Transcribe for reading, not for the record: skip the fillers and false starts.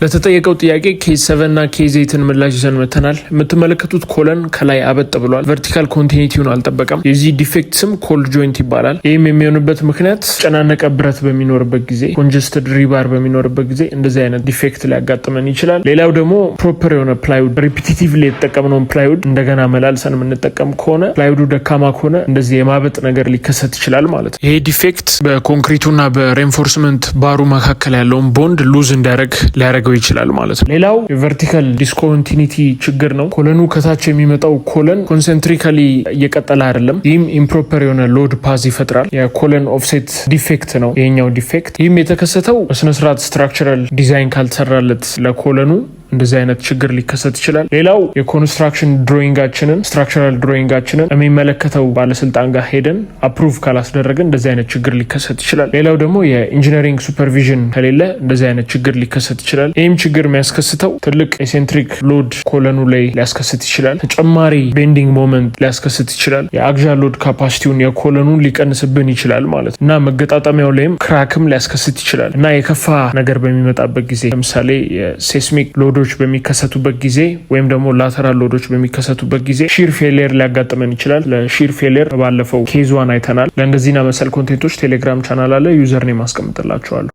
ለተጠየቀው ጥያቄ ኬዝ 7 እና ኬዝ 8ን ምላሽ ይዘን መተናል። የምትመለከቱት ኮለን ከላይ አበጥ ብሏል። ቨርቲካል ኮንቲኒቲውን አልጠበቀም። የዚህ ዲፌክት ስም ኮልድ ጆይንት ይባላል። ይህም የሚሆንበት ምክንያት ጨናነቀ ብረት በሚኖርበት ጊዜ፣ ኮንጀስትድ ሪባር በሚኖርበት ጊዜ እንደዚህ አይነት ዲፌክት ሊያጋጥመን ይችላል። ሌላው ደግሞ ፕሮፐር የሆነ ፕላይውድ ሪፒቲቲቭሊ የተጠቀምነውን ፕላይውድ እንደገና መላልሰን የምንጠቀም ከሆነ ፕላይውዱ ደካማ ከሆነ እንደዚህ የማበጥ ነገር ሊከሰት ይችላል ማለት ነው። ይሄ ዲፌክት በኮንክሪቱና በሬንፎርስመንት ባሩ መካከል ያለውን ቦንድ ሉዝ እንዲያደርግ ሊያደርገው ይችላል ማለት ነው። ሌላው የቨርቲካል ዲስኮንቲኒቲ ችግር ነው። ኮለኑ ከታች የሚመጣው ኮለን ኮንሰንትሪካሊ እየቀጠለ አይደለም። ይህም ኢምፕሮፐር የሆነ ሎድ ፓዝ ይፈጥራል። የኮለን ኦፍሴት ዲፌክት ነው ይሄኛው ዲፌክት። ይህም የተከሰተው በስነስርዓት ስትራክቸራል ዲዛይን ካልተሰራለት ለኮለኑ እንደዚህ አይነት ችግር ሊከሰት ይችላል። ሌላው የኮንስትራክሽን ድሮይንጋችንን ስትራክቸራል ድሮይንጋችንን የሚመለከተው ባለስልጣን ጋር ሄደን አፕሩቭ ካላስደረግን እንደዚህ አይነት ችግር ሊከሰት ይችላል። ሌላው ደግሞ የኢንጂነሪንግ ሱፐርቪዥን ከሌለ እንደዚህ አይነት ችግር ሊከሰት ይችላል። ይህም ችግር የሚያስከስተው ትልቅ ኤሴንትሪክ ሎድ ኮለኑ ላይ ሊያስከስት ይችላል። ተጨማሪ ቤንዲንግ ሞመንት ሊያስከስት ይችላል። የአግዣ ሎድ ካፓሲቲውን የኮለኑን ሊቀንስብን ይችላል ማለት እና መገጣጠሚያው ላይም ክራክም ሊያስከስት ይችላል እና የከፋ ነገር በሚመጣበት ጊዜ ለምሳሌ የሴስሚክ ሎዶ በሚከሰቱበት ጊዜ ወይም ደግሞ ላተራል ሎዶች በሚከሰቱበት ጊዜ ሺር ፌሊየር ሊያጋጥመን ይችላል። ለሺር ፌሊየር ባለፈው ኬዝ 1 አይተናል። ለእንደዚህና መሰል ኮንቴንቶች ቴሌግራም ቻናል አለ፣ ዩዘር ኔም አስቀምጥላችኋለሁ።